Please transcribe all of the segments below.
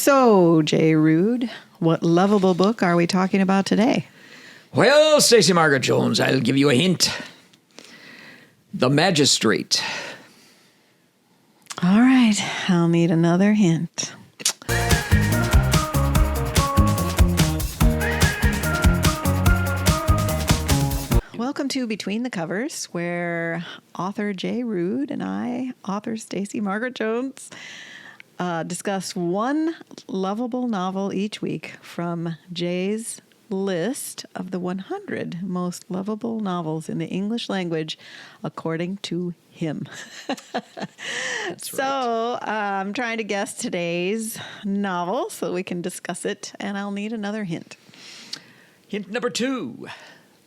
So, J. Ruud, what lovable book are we talking about today? Well, Stacey Margaret Jones, I'll give you a hint. The Magistrate. All right, I'll need another hint. Welcome to Between the Covers, where author J. Ruud and I, author Stacey Margaret Jones, discuss one lovable novel each week from Jay's list of the 100 most lovable novels in the English language, according to him. That's So I'm trying to guess today's novel so we can discuss it, and I'll need another hint. Hint number 2,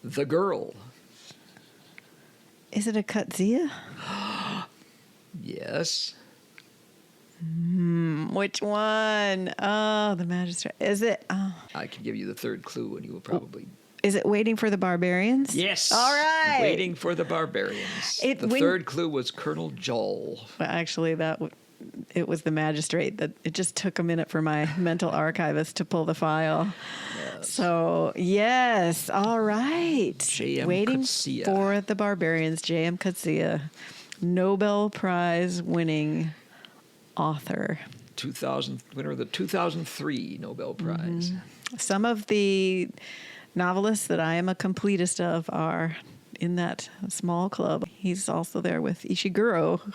The Girl. Is it a Coetzee? Yes. Which one? Oh, The Magistrate. Is it? Oh. I can give you the third clue, and you will probably... Is it Waiting for the Barbarians? Yes. All right. Waiting for the Barbarians. The third clue was Colonel Joel. Well, actually, it was The Magistrate. That it just took a minute for my mental archivist to pull the file. Yes. So, yes. All right. J.M. Waiting Coetzee. for the Barbarians, J.M. Coetzee, Nobel Prize winning author. Winner of the 2003 Nobel Prize. Some of the novelists that I am a completist of are in that small club. He's also there with Ishiguro.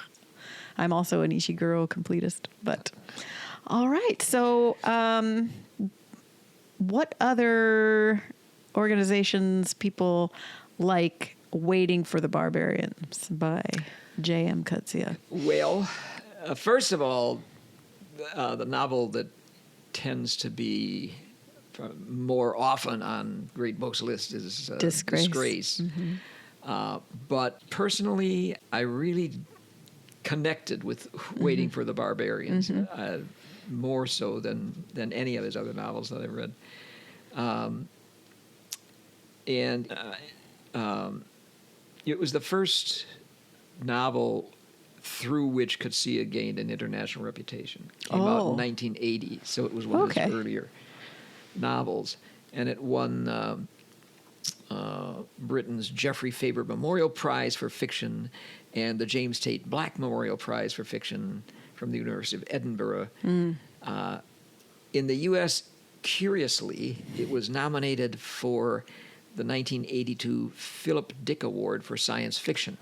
I'm also an Ishiguro completist. But all right. So what other organizations people like Waiting for the Barbarians by J.M. Coetzee? Well, first of all, the novel that tends to be more often on great books lists is Disgrace. But personally, I really connected with Waiting for the Barbarians more so than any of his other novels that I've read. It was the first novel through which Coetzee gained an international reputation. Came out in 1980, so it was one of his earlier novels. And it won Britain's Geoffrey Faber Memorial Prize for Fiction and the James Tate Black Memorial Prize for Fiction from the University of Edinburgh. In the U.S., curiously, it was nominated for the 1982 Philip Dick Award for Science Fiction.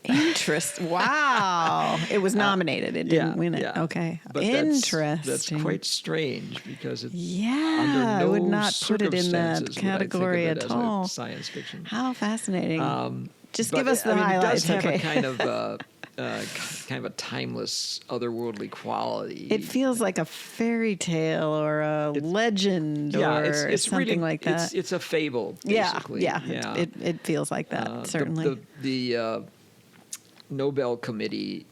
Interesting. Wow. It was nominated. It didn't win it. Yeah. Okay. But interesting. That's quite strange because it's I would not put it in that category at all. Science fiction. How fascinating. Just give us the highlights. It does have a kind of a timeless, otherworldly quality. It feels like a fairy tale or a legend or it's something really, like that. It's a fable, basically. Yeah. It feels like that, certainly. The Nobel Committee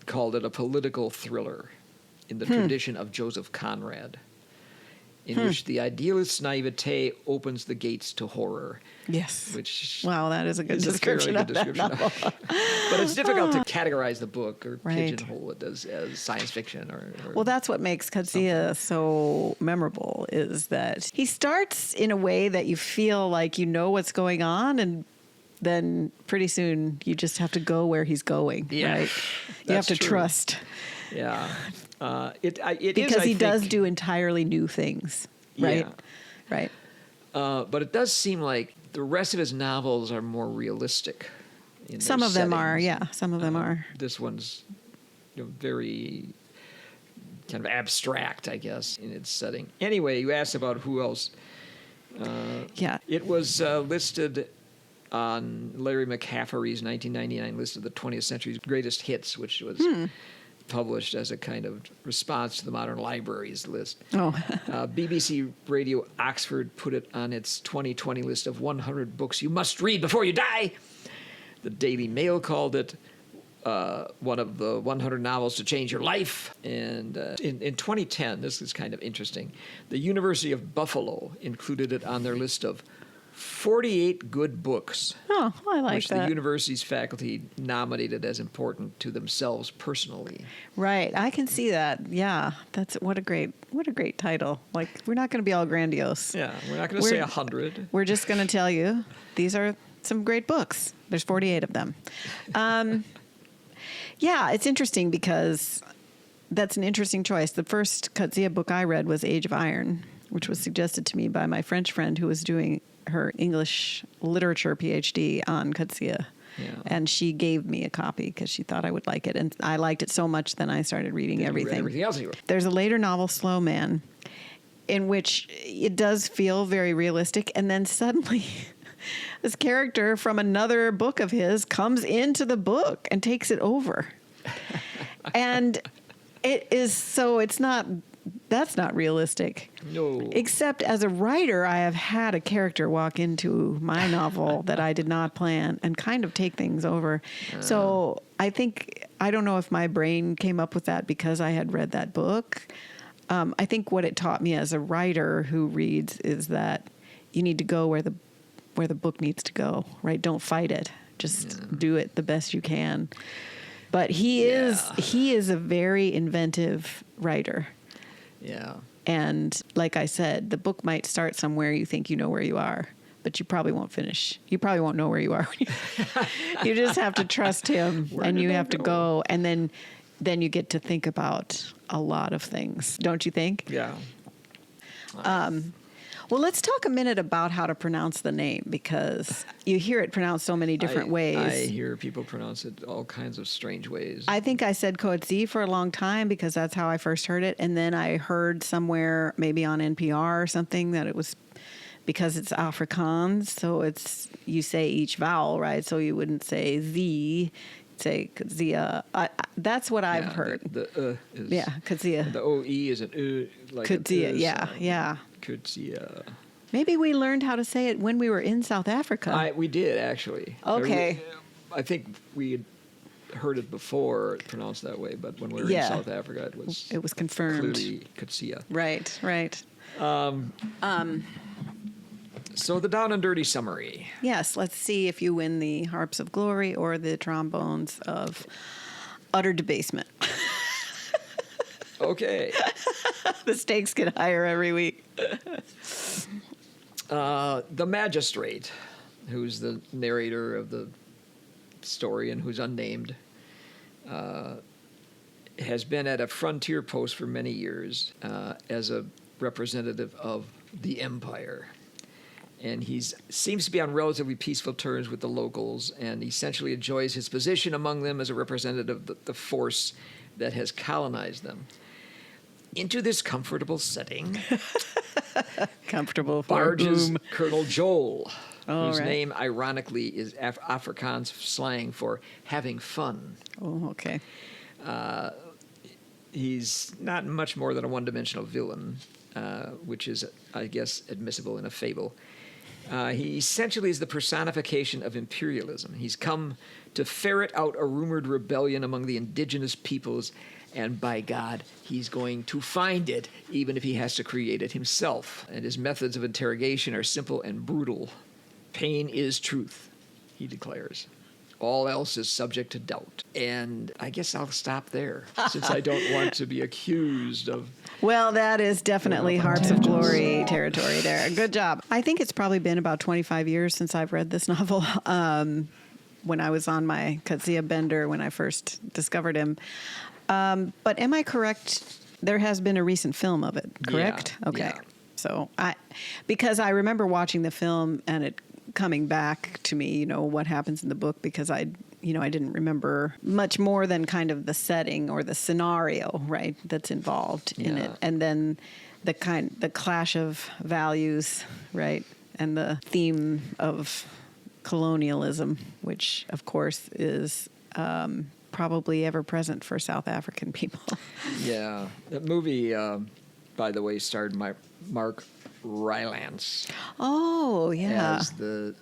called it a political thriller in the tradition of Joseph Conrad, in which the idealist's naivete opens the gates to horror. Yes. Which wow, that is a good description of that novel. But it's difficult to categorize the book or pigeonhole it as science fiction. Well, that's what makes Coetzee so memorable, is that he starts in a way that you feel like you know what's going on, and then pretty soon you just have to go where he's going, right? You have to trust. Yeah. Because he does do entirely new things, right? Yeah. Right. But it does seem like the rest of his novels are more realistic. Some of them are, Some of them are. This one's very kind of abstract, I guess, in its setting. Anyway, you asked about who else. It was listed on Larry McCaffery's 1999 list of the 20th century's greatest hits, which was published as a kind of response to the Modern Libraries list. BBC Radio Oxford put it on its 2020 list of 100 books you must read before you die. The Daily Mail called it one of the 100 novels to change your life. And in 2010, this is kind of interesting, the University of Buffalo included it on their list of 48 good books. Oh, I like which that. the university's faculty nominated as important to themselves personally. Right, I can see that. Yeah, that's what a great title. Like, we're not going to be all grandiose. Yeah, we're not going to say 100. We're just going to tell you these are some great books. There's 48 of them. Yeah, it's interesting because that's an interesting choice. The first Coetzee book I read was Age of Iron, which was suggested to me by my French friend who was doing her English literature Ph.D. on Coetzee. Yeah. And she gave me a copy because she thought I would like it. And I liked it so much, then I started reading everything. Everything else you were. There's a later novel, Slow Man, in which it does feel very realistic. And then suddenly this character from another book of his comes into the book and takes it over. And it is so, that's not realistic. No. Except as a writer, I have had a character walk into my novel that I did not plan and kind of take things over. So I don't know if my brain came up with that because I had read that book. I think what it taught me as a writer who reads is that you need to go where the book needs to go, right? Don't fight it. Just do it the best you can. But he is a very inventive writer. Yeah. And like I said, the book might start somewhere you think you know where you are, but you probably won't finish. You probably won't know where you are. You just have to trust him, and you have to go. And then you get to think about a lot of things, don't you think? Yeah. Well, let's talk a minute about how to pronounce the name, because you hear it pronounced so many different ways. I hear people pronounce it all kinds of strange ways. I think I said Coetzee for a long time because that's how I first heard it. And then I heard somewhere, maybe on NPR or something, that it was because it's Afrikaans. So you say each vowel, right? So you wouldn't say the, say Coetzee. That's what I've heard. The is... Yeah, Coetzee. The O-E is an like Coetzee, yeah. Coetzee. Maybe we learned how to say it when we were in South Africa. We did, actually. Okay. I think we had heard it before pronounced that way, but when we were in South Africa, it was confirmed. Clearly Coetzee. Right. So the down and dirty summary. Yes, let's see if you win the harps of glory or the trombones of utter debasement. Okay. The stakes get higher every week. The magistrate, who's the narrator of the story and who's unnamed, has been at a frontier post for many years as a representative of the empire. And he seems to be on relatively peaceful terms with the locals and essentially enjoys his position among them as a representative of the force that has colonized them. Into this comfortable setting, barges Colonel Joel, whose name, ironically, is Afrikaans slang for having fun. Oh, okay. He's not much more than a one-dimensional villain, which is, I guess, admissible in a fable. He essentially is the personification of imperialism. He's come to ferret out a rumored rebellion among the indigenous peoples, and by God, he's going to find it, even if he has to create it himself. And his methods of interrogation are simple and brutal. Pain is truth, he declares. All else is subject to doubt. And I guess I'll stop there, since I don't want to be accused of... Well, that is definitely Harps of Glory territory there. Good job. I think it's probably been about 25 years since I've read this novel. When I was on my Coetzee bender, when I first discovered him. But am I correct? There has been a recent film of it, correct? Yeah, okay. Yeah. So because I remember watching the film and it coming back to me, what happens in the book, because I didn't remember much more than kind of the setting or the scenario, right, that's involved in it. And then the clash of values, right, and the theme of colonialism, which of course is probably ever present for South African people. Yeah. That movie, by the way, starred Mark Rylance. Oh, yeah. As the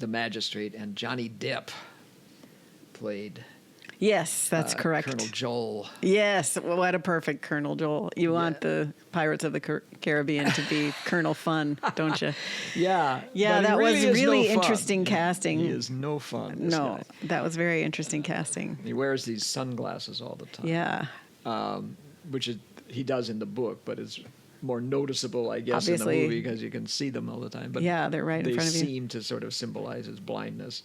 magistrate, and Johnny Depp played Yes, that's correct. Colonel Joel. Yes, what a perfect Colonel Joel. You want the Pirates of the Caribbean to be Colonel Fun, don't you? Yeah. Yeah, that really was really no fun. interesting casting. He is no fun. This guy. That was very interesting casting. He wears these sunglasses all the time. Yeah. Which he does in the book, but it's more noticeable, I guess, Obviously. in the movie because you can see them all the time. But yeah, they're right in front of you. They seem to sort of symbolize his blindness.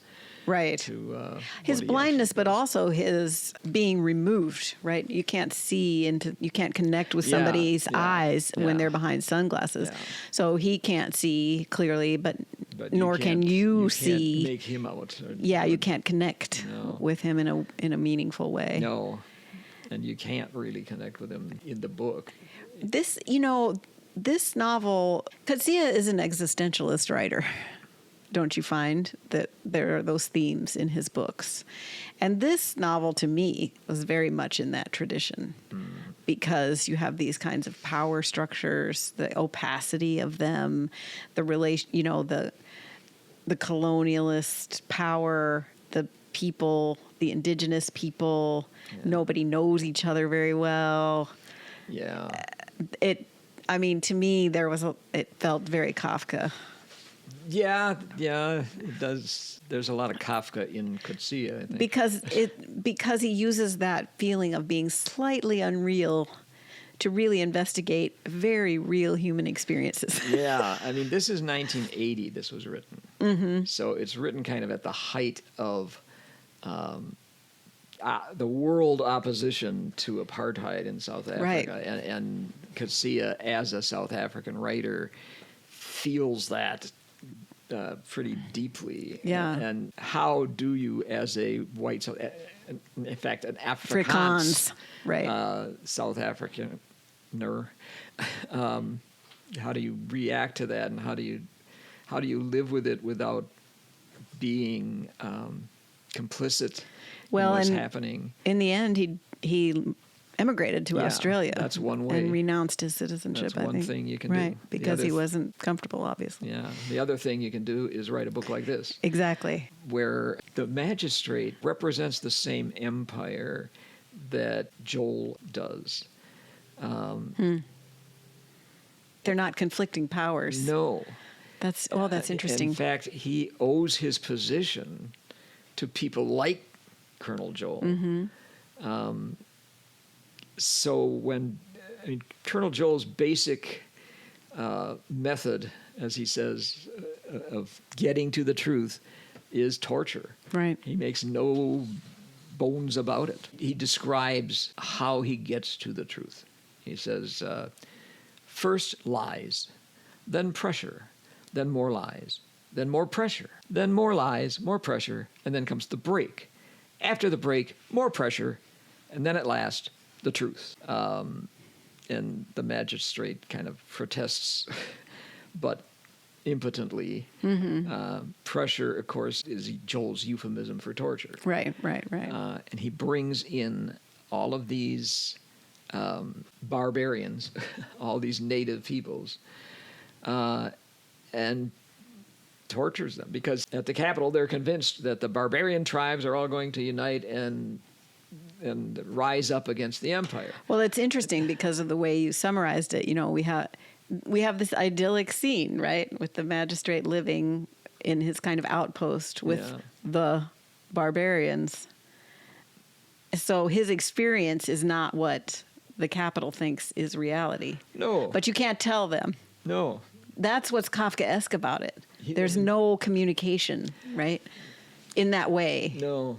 Right. To his blindness, but also his being removed, right? You can't see you can't connect with somebody's eyes when they're behind sunglasses. Yeah. So he can't see clearly, but nor can you see. Can't make him out. You can't connect with him in a meaningful way. No. And you can't really connect with him in the book. This novel, Coetzee is an existentialist writer. Don't you find that there are those themes in his books? And this novel, to me, was very much in that tradition because you have these kinds of power structures, the opacity of them, the relation, the colonialist power, the people, the indigenous people. Yeah. Nobody knows each other very well. Yeah. To me, it felt very Kafka. Yeah, it does. There's a lot of Kafka in Coetzee, I think. Because he uses that feeling of being slightly unreal to really investigate very real human experiences. Yeah, this is 1980. This was written, so it's written kind of at the height of the world opposition to apartheid in South Africa, right. and Coetzee, as a South African writer, feels that pretty deeply. Yeah. And how do you, as a white, in fact, an Afrikaans, right. South Africaner, how do you react to that, and how do you live with it without being complicit in what's happening? In the end, he emigrated to Australia. That's one way. And renounced his citizenship, That's one thing you can do. Right, because he wasn't comfortable, obviously. Yeah. The other thing you can do is write a book like this. Exactly. Where the magistrate represents the same empire that Joel does. They're not conflicting powers. No. That's interesting. In fact, he owes his position to people like Colonel Joel. Mm-hmm. So Colonel Joel's basic method, as he says, of getting to the truth is torture. Right. He makes no bones about it. He describes how he gets to the truth. He says, first lies, then pressure, then more lies, then more pressure, then more lies, more pressure, and then comes the break. After the break, more pressure, and then at last, the truth. And the magistrate kind of protests, but impotently. Mm-hmm. Pressure, of course, is Joel's euphemism for torture. Right. And he brings in all of these barbarians, all these native peoples, and tortures them, because at the capital they're convinced that the barbarian tribes are all going to unite and rise up against the empire. Well, it's interesting because of the way you summarized it. We have this idyllic scene, right, with the magistrate living in his kind of outpost with the barbarians. So his experience is not what the capital thinks is reality. No. But you can't tell them. No. That's what's Kafkaesque about it. There's no communication, right, in that way. No.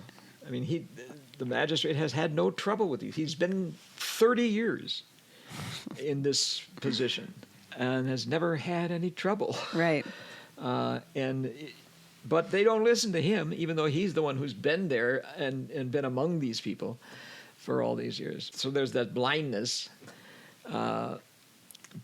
The magistrate has had no trouble with these. He's been 30 years in this position and has never had any trouble. Right. But they don't listen to him, even though he's the one who's been there and been among these people for all these years. So there's that blindness.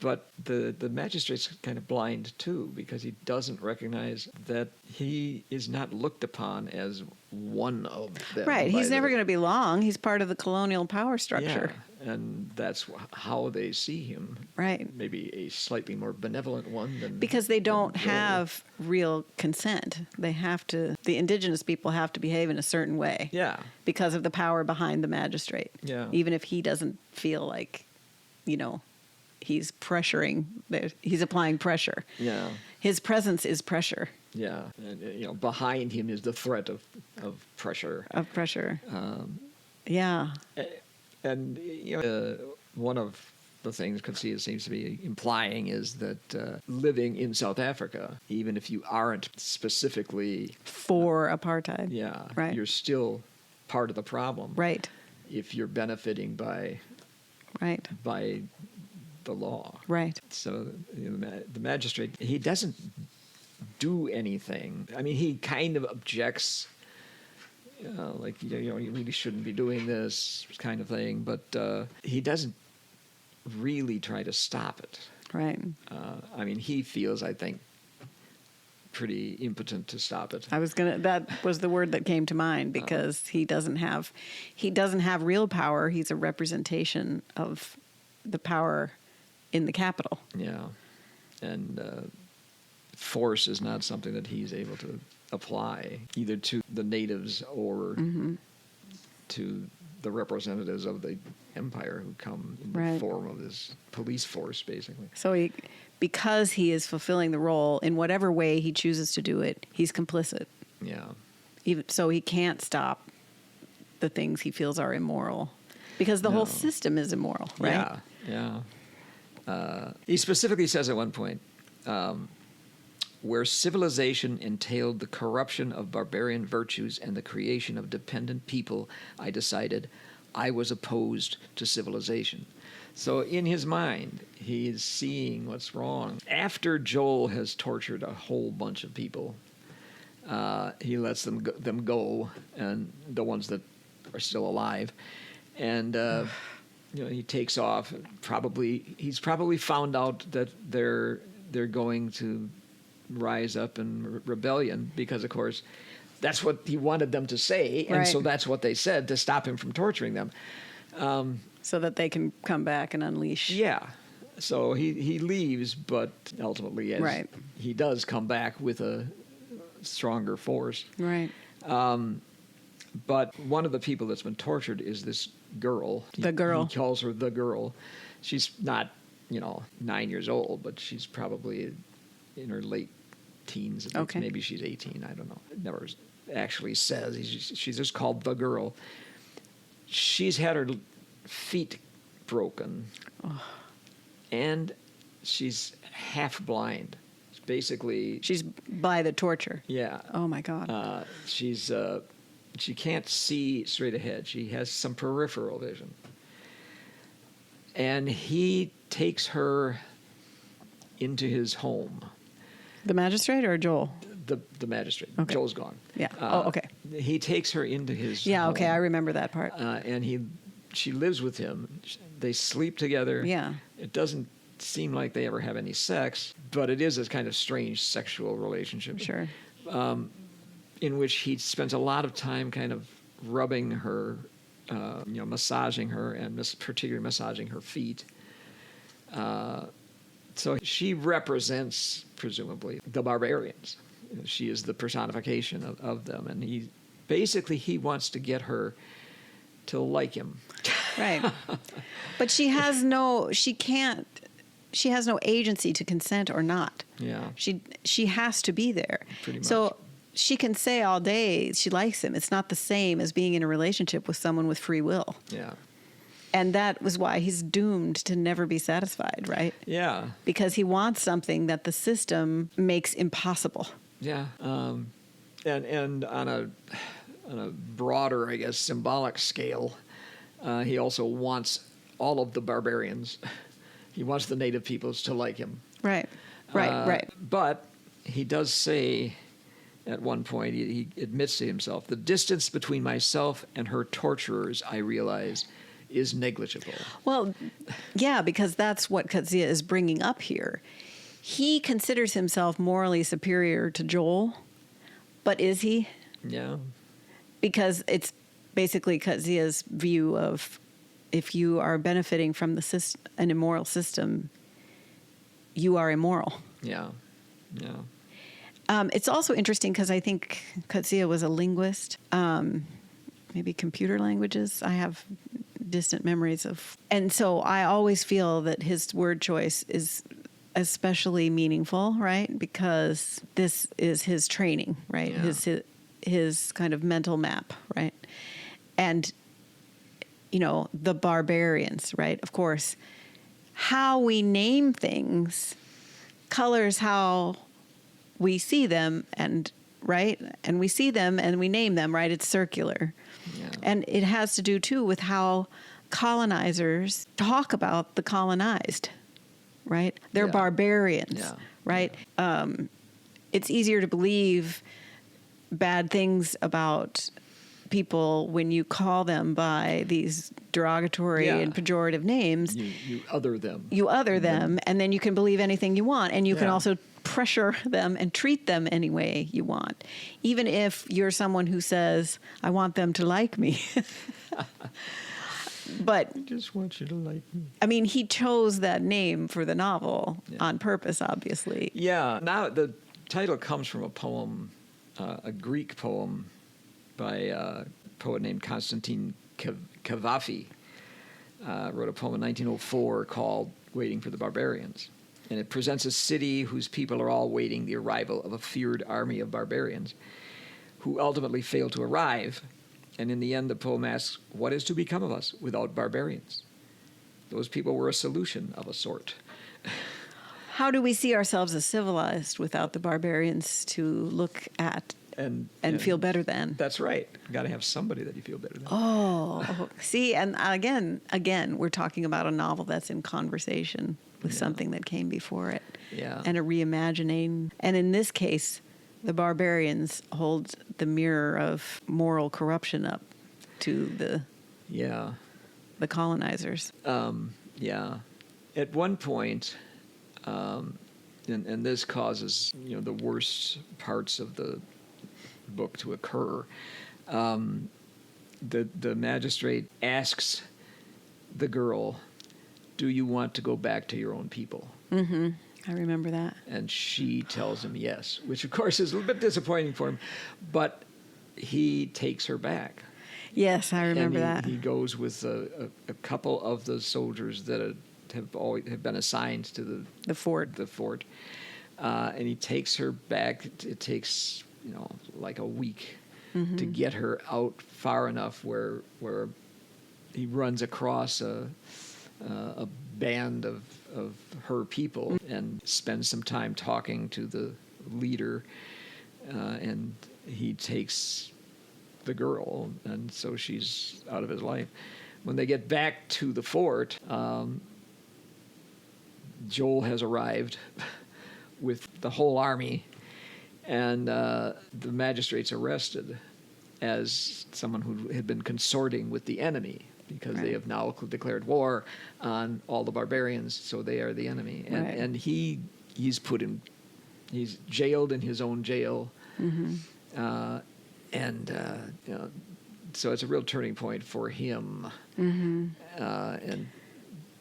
But the magistrate's kind of blind, too, because he doesn't recognize that he is not looked upon as one of them. Right. He's never going to be long. He's part of the colonial power structure. Yeah. And that's how they see him. Right. Maybe a slightly more benevolent one than... Because they don't have real consent. They have to, the indigenous people have to behave in a certain way. Yeah. Because of the power behind the magistrate. Yeah. Even if he doesn't feel like, he's pressuring, he's applying pressure. Yeah. His presence is pressure. Yeah. And, behind him is the threat of pressure. Of pressure. Yeah. And one of the things Coetzee seems to be implying is that living in South Africa, even if you aren't specifically for apartheid, right, you're still part of the problem, right? If you're benefiting by the law, right? So the magistrate, he doesn't do anything. I mean, he kind of objects. You really shouldn't be doing this kind of thing, but he doesn't really try to stop it. Right. I mean, he feels, I think, pretty impotent to stop it. That was the word that came to mind, because he doesn't have real power. He's a representation of the power in the capital. Yeah. And force is not something that he's able to apply either to the natives or to the representatives of the empire who come in the form of this police force, basically. So because he is fulfilling the role in whatever way he chooses to do it, he's complicit. Yeah. So he can't stop the things he feels are immoral, because the whole system is immoral, right? Yeah. He specifically says at one point, where civilization entailed the corruption of barbarian virtues and the creation of dependent people, I decided I was opposed to civilization. So in his mind, he is seeing what's wrong. After Joel has tortured a whole bunch of people, he lets them go, and the ones that are still alive, and he takes off. He's probably found out that they're going to rise up in rebellion, because of course that's what he wanted them to say, and so that's what they said to stop him from torturing them, so that they can come back and unleash. Yeah. So he leaves, but ultimately he does come back with a stronger force. Right. But one of the people that's been tortured is this girl. The girl. He calls her the girl. She's not 9 years old, but she's probably in her late teens. Okay. Maybe she's 18. I don't know. It never actually says. She's just called the girl. She's had her feet broken, and she's half blind. Basically, she's by the torture. Yeah. Oh my God. She can't see straight ahead. She has some peripheral vision, and he takes her into his home. The magistrate or Joel? The magistrate. Okay. Joel's gone. Yeah. Okay. He takes her into his home. Okay. I remember that part. And she lives with him. They sleep together. Yeah. It doesn't seem like they ever have any sex, but it is a kind of strange sexual relationship. Sure. In which he spends a lot of time kind of rubbing her, massaging her, and particularly massaging her feet. So she represents, presumably, the barbarians. She is the personification of them. And he wants to get her to like him. Right. But she has no agency to consent or not. Yeah. She has to be there. Pretty much. So she can say all day she likes him. It's not the same as being in a relationship with someone with free will. Yeah. And that was why he's doomed to never be satisfied, right? Yeah. Because he wants something that the system makes impossible. Yeah. And on a broader, I guess, symbolic scale, he also wants all of the barbarians. He wants the native peoples to like him. Right. Right. But he does say at one point, he admits to himself, the distance between myself and her torturers, I realize, is negligible. Well, yeah, because that's what Coetzee is bringing up here. He considers himself morally superior to Joel, but is he? Yeah. Because it's basically Coetzee's view of if you are benefiting from an immoral system, you are immoral. Yeah. It's also interesting because I think Coetzee was a linguist, maybe computer languages. I have distant memories of. And so I always feel that his word choice is especially meaningful, right? Because this is his training, right? Yeah. His kind of mental map, right? And, the barbarians, right? Of course, how we name things colors how we see them, and right? And we see them and we name them, right? It's circular. Yeah. And it has to do too with how colonizers talk about the colonized, right? They're barbarians, right? Yeah. It's easier to believe bad things about people when you call them by these derogatory and pejorative names. You other them. You other them, and then you can believe anything you want, and you can also pressure them and treat them any way you want, even if you're someone who says, I want them to like me. But I just want you to like me. I mean, he chose that name for the novel on purpose, obviously. Yeah. Now, the title comes from a poem, a Greek poem by a poet named Constantine Cavafy. Wrote a poem in 1904 called Waiting for the Barbarians. And it presents a city whose people are all waiting the arrival of a feared army of barbarians who ultimately fail to arrive. And in the end, the poem asks, what is to become of us without barbarians? Those people were a solution of a sort. How do we see ourselves as civilized without the barbarians to look at and feel better than? That's right. You got to have somebody that you feel better than. Oh, see, and again, we're talking about a novel that's in conversation with something that came before it. Yeah. And a reimagining. And in this case, the barbarians hold the mirror of moral corruption up to the colonizers. Yeah. At one point, and this causes the worst parts of the book to occur. The magistrate asks the girl, "Do you want to go back to your own people?" Mm-hmm. I remember that. And she tells him yes, which of course is a little bit disappointing for him, but he takes her back. Yes, I remember that. He goes with a couple of the soldiers that have been assigned to the fort. And he takes her back. It takes like a week to get her out far enough where he runs across a band of her people and spends some time talking to the leader, and he takes the girl, and so she's out of his life. When they get back to the fort, Joel has arrived with the whole army, and the magistrate's arrested as someone who had been consorting with the enemy, because they have now declared war on all the barbarians, so they are the enemy. And he's jailed in his own jail. So it's a real turning point for him. And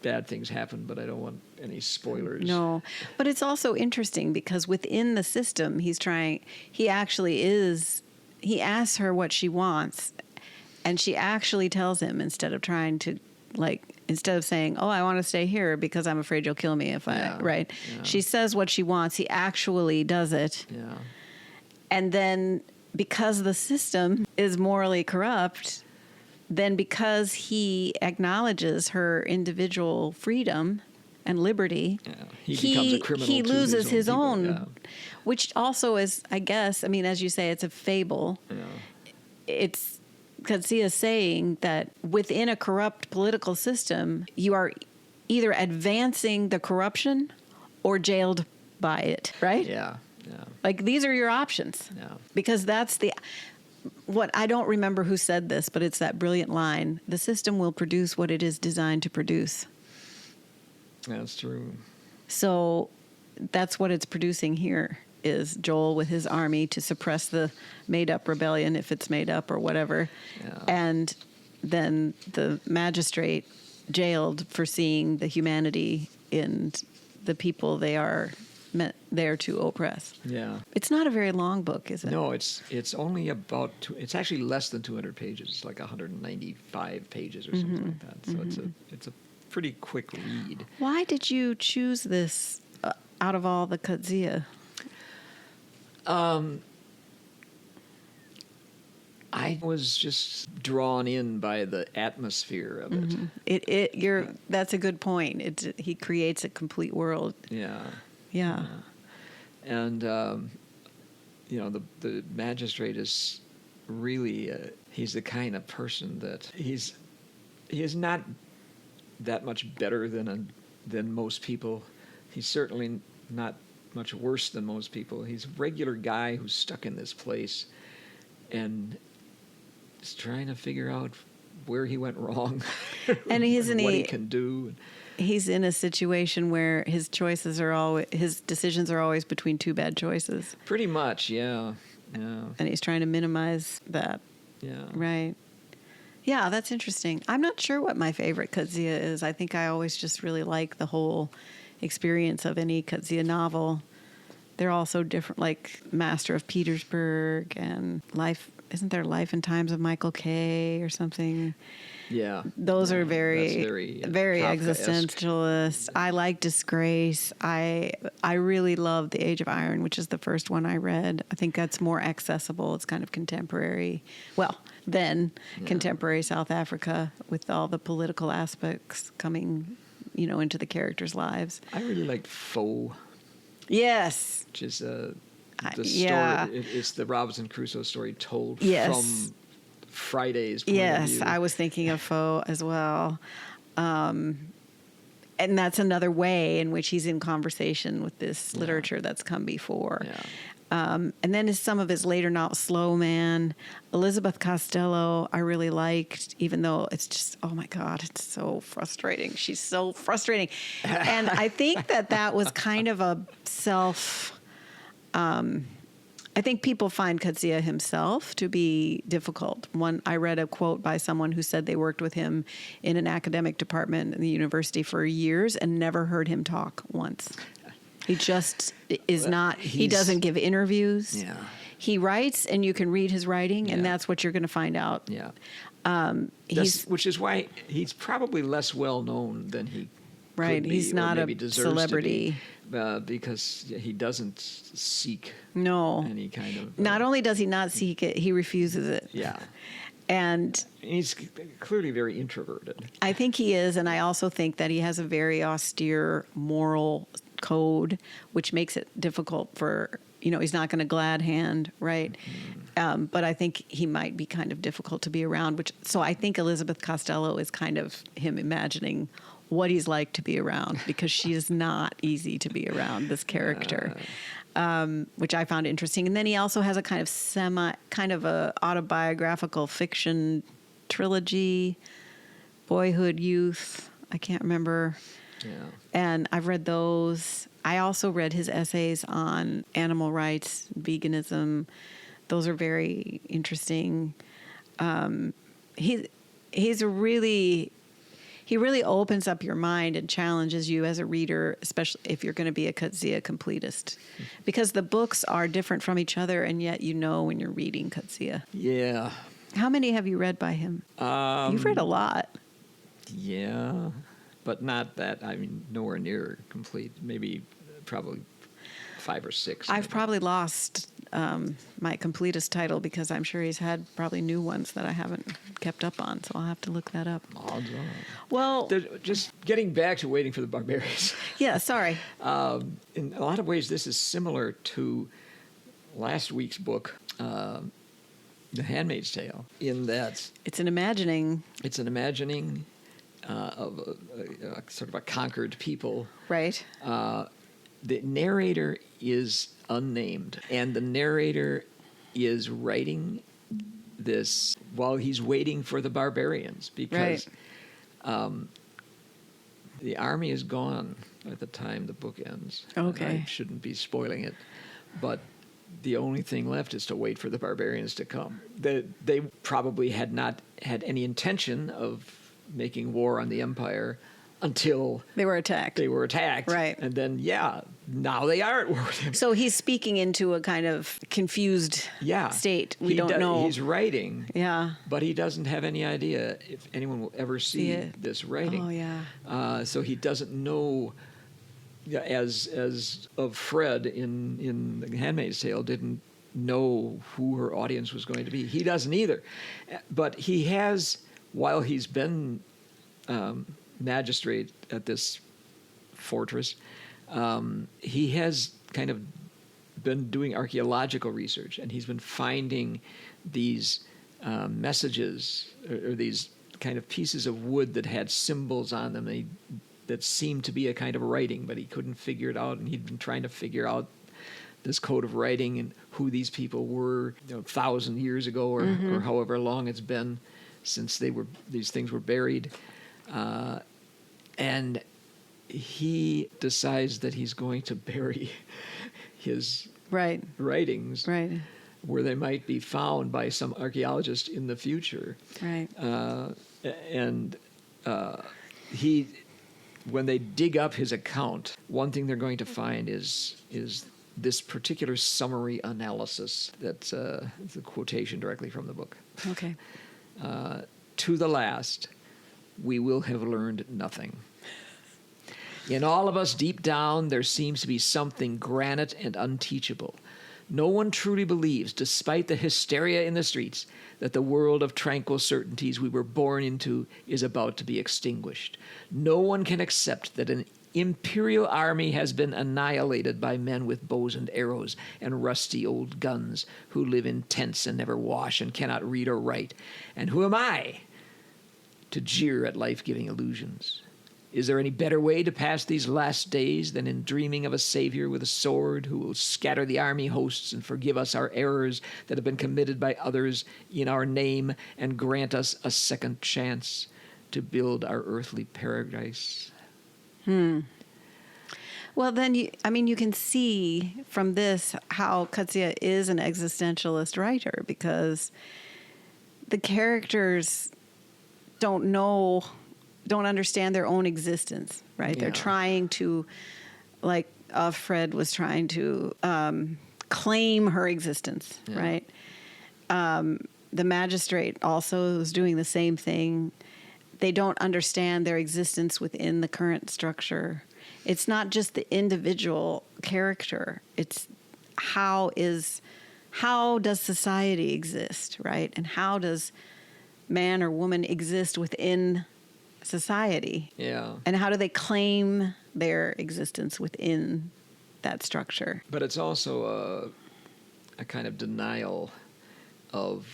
bad things happen, but I don't want any spoilers. No, but it's also interesting because within the system, he asks her what she wants, and she actually tells him, instead of saying, "Oh, I want to stay here because I'm afraid you'll kill me if I." She says what she wants. He actually does it. Yeah. And then because the system is morally corrupt, then because he acknowledges her individual freedom and liberty, he becomes a criminal. He loses his own, which also is, I guess, as you say, it's a fable. Yeah. It's Coetzee is saying that within a corrupt political system, you are either advancing the corruption or jailed by it, right? Yeah. Like, these are your options. Yeah. Because that's what I don't remember who said this, but it's that brilliant line: the system will produce what it is designed to produce. That's true. So that's what it's producing here, is Joel with his army to suppress the made-up rebellion, if it's made up or whatever. Yeah. And than the magistrate jailed for seeing the humanity in the people they are meant there to oppress. Yeah. It's not a very long book, is it? No, it's only about it's actually less than 200 pages. It's like 195 pages or something like that. So it's a pretty quick read. Why did you choose this out of all the Coetzee? I was just drawn in by the atmosphere of it. That's a good point. He creates a complete world. Yeah. And the magistrate is really he's the kind of person that he is not that much better than most people. He's certainly not much worse than most people. He's a regular guy who's stuck in this place and is trying to figure out where he went wrong and what he can do. He's in a situation where his decisions are always between two bad choices. Pretty much, yeah. And he's trying to minimize that. Yeah. Right. Yeah, that's interesting. I'm not sure what my favorite Coetzee is. I think I always just really like the whole experience of any Coetzee novel. They're all so different, like Master of Petersburg and Life. Isn't there Life and Times of Michael Kay or something? Yeah. Those are very Kafkaesque. existentialist. I like Disgrace. I really love The Age of Iron, which is the first one I read. I think that's more accessible. It's kind of contemporary. Well, contemporary South Africa with all the political aspects coming, into the characters' lives. I really liked Faux. Yes. Which is the story. It's the Robinson Crusoe story told from Friday's point of view. I was thinking of Faux as well. And that's another way in which he's in conversation with this literature that's come before. Yeah. And then some of his later novels, Slow Man, Elizabeth Costello, I really liked, even though it's just, oh my God, it's so frustrating. She's so frustrating. And I think that was kind of a I think people find Coetzee himself to be difficult. I read a quote by someone who said they worked with him in an academic department in the university for years and never heard him talk once. He just is not, he doesn't give interviews. Yeah. He writes and you can read his writing and that's what you're going to find out. Yeah. Which is why he's probably less well known than he could be, he's not a celebrity. Because he doesn't seek any kind of... Not only does he not seek it, he refuses it. Yeah. And he's clearly very introverted. I think he is, and I also think that he has a very austere moral code, which makes it difficult for, he's not going to glad hand, right? Mm-hmm. But I think he might be kind of difficult to be around, so I think Elizabeth Costello is kind of him imagining what he's like to be around, because she is not easy to be around, this character, which I found interesting. And then he also has a kind of a autobiographical fiction trilogy, Boyhood, Youth. I can't remember. Yeah. And I've read those. I also read his essays on animal rights, veganism. Those are very interesting. He really opens up your mind and challenges you as a reader, especially if you're going to be a Coetzee completist, because the books are different from each other, and yet when you're reading Coetzee. Yeah. How many have you read by him? You've read a lot. Yeah, but not that. Nowhere near complete. Probably 5 or 6. I've probably lost my completist title because I'm sure he's had probably new ones that I haven't kept up on, so I'll have to look that up. Odds on. Well, just getting back to Waiting for the Barbarians. Yeah, sorry. In a lot of ways, this is similar to last week's book, The Handmaid's Tale, in that it's an imagining. It's an imagining of a sort of a conquered people. Right. The narrator is unnamed, and the narrator is writing this while he's waiting for the barbarians, because the army is gone at the time the book ends. Okay. I shouldn't be spoiling it, but the only thing left is to wait for the barbarians to come. They probably had not had any intention of making war on the empire until they were attacked. Right. And then, now they are at war with him. So he's speaking into a kind of confused state. We don't know. He's writing, Yeah. but he doesn't have any idea if anyone will ever see this writing. Oh, yeah. So he doesn't know, as of Fred in The Handmaid's Tale, didn't know who her audience was going to be. He doesn't either. But he has, while he's been magistrate at this fortress, he has kind of been doing archaeological research, and he's been finding these messages or these kind of pieces of wood that had symbols on them that seemed to be a kind of writing, but he couldn't figure it out, and he'd been trying to figure out this code of writing and who these people were 1,000 years ago or however long it's been since these things were buried. And he decides that he's going to bury his writings where they might be found by some archaeologist in the future. Right. When they dig up his account, one thing they're going to find is this particular summary analysis. That's a quotation directly from the book. Okay. To the last, we will have learned nothing. In all of us, deep down, there seems to be something granite and unteachable. No one truly believes, despite the hysteria in the streets, that the world of tranquil certainties we were born into is about to be extinguished. No one can accept that an imperial army has been annihilated by men with bows and arrows and rusty old guns who live in tents and never wash and cannot read or write. And who am I to jeer at life-giving illusions? Is there any better way to pass these last days than in dreaming of a savior with a sword who will scatter the army hosts and forgive us our errors that have been committed by others in our name and grant us a second chance to build our earthly paradise? Well, then, you can see from this how Coetzee is an existentialist writer, because the characters don't understand their own existence, right? Yeah. They're trying to, like Fred was trying to claim her existence, right? The magistrate also is doing the same thing. They don't understand their existence within the current structure. It's not just the individual character. It's how does society exist, right? And how does man or woman exist within society? Yeah. And how do they claim their existence within that structure? But it's also a kind of denial of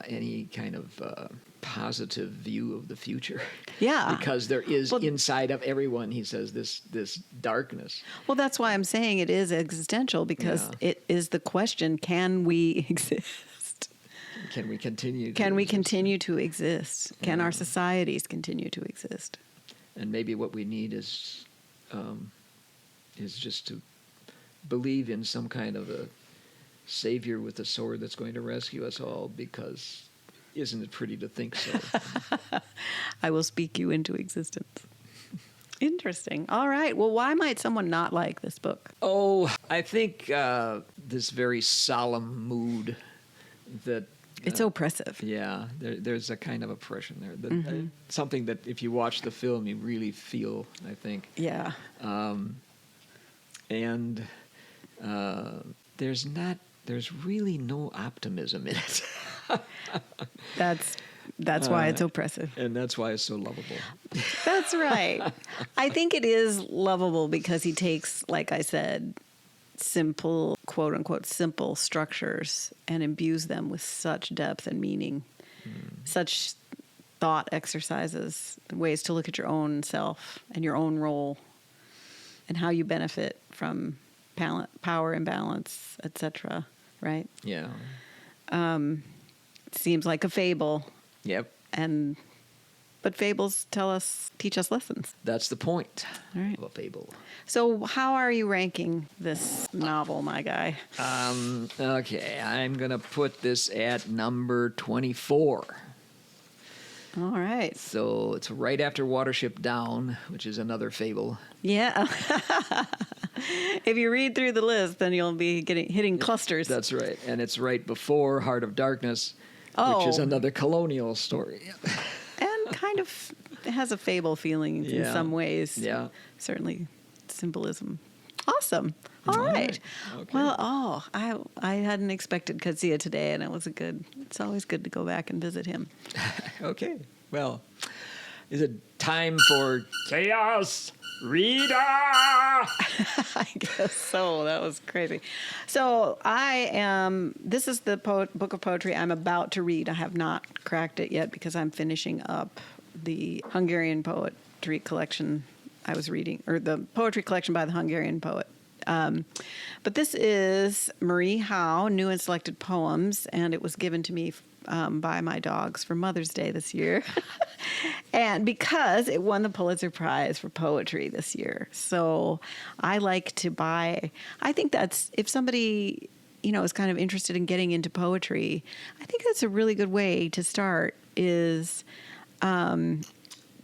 any kind of positive view of the future. Yeah. Because there is inside of everyone, he says, this darkness. Well, that's why I'm saying it is existential, because it is the question, can we exist? Can we continue to exist? Can our societies continue to exist? And maybe what we need is just to believe in some kind of a savior with a sword that's going to rescue us all, because isn't it pretty to think so? I will speak you into existence. Interesting. All right. Well, why might someone not like this book? Oh, I think this very solemn mood that... It's oppressive. Yeah, there's a kind of oppression there. That, something that if you watch the film, you really feel, I think. Yeah. And there's really no optimism in it. That's why it's oppressive. And that's why it's so lovable. That's right. I think it is lovable because he takes, like I said, simple, quote unquote, simple structures and imbues them with such depth and meaning, such thought exercises, ways to look at your own self and your own role and how you benefit from power imbalance, etc. Right? Yeah. It seems like a fable. Yep. But but fables teach us lessons. That's the point All right. of a fable. So how are you ranking this novel, my guy? Okay, I'm going to put this at number 24. All right. So it's right after Watership Down, which is another fable. Yeah. If you read through the list, then you'll be hitting clusters. That's right. And it's right before Heart of Darkness, which is another colonial story. And kind of has a fable feeling in some ways. Yeah. Certainly symbolism. Awesome. All right. Okay. Well, I hadn't expected Coetzee today, and it's always good to go back and visit him. Okay. Well, is it time for Chaos Reader? I guess so. That was crazy. So this is the book of poetry I'm about to read. I have not cracked it yet because I'm finishing up the Hungarian poetry collection I was reading, or the poetry collection by the Hungarian poet. But this is Marie Howe, New and Selected Poems, and it was given to me by my dogs for Mother's Day this year. And because it won the Pulitzer Prize for poetry this year. So I like to buy, I think that's, if somebody, is kind of interested in getting into poetry, I think that's a really good way to start, is to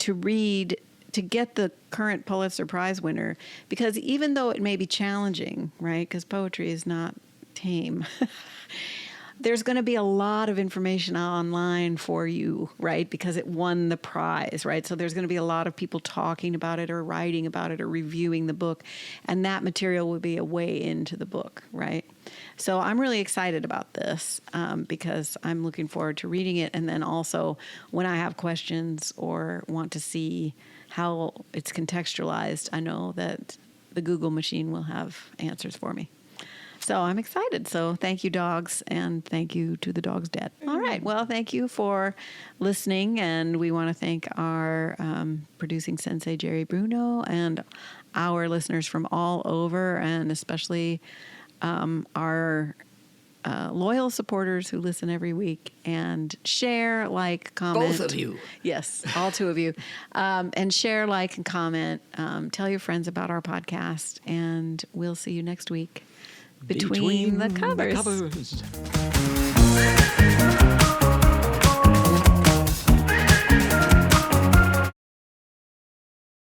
read, to get the current Pulitzer Prize winner, because even though it may be challenging, right, because poetry is not tame, there's going to be a lot of information online for you, right, because it won the prize, right? So there's going to be a lot of people talking about it or writing about it or reviewing the book, and that material will be a way into the book, right? So I'm really excited about this because I'm looking forward to reading it, and then also when I have questions or want to see how it's contextualized, I know that the Google machine will have answers for me. So I'm excited. So thank you, dogs, and thank you to the dog's dad. All right. Well, thank you for listening, and we want to thank our producing sensei, Jerry Bruno, and our listeners from all over, and especially our loyal supporters who listen every week and share, like, comment. Both of you. Yes, all two of you. And share, like, and comment. Tell your friends about our podcast, and we'll see you next week. Between the covers.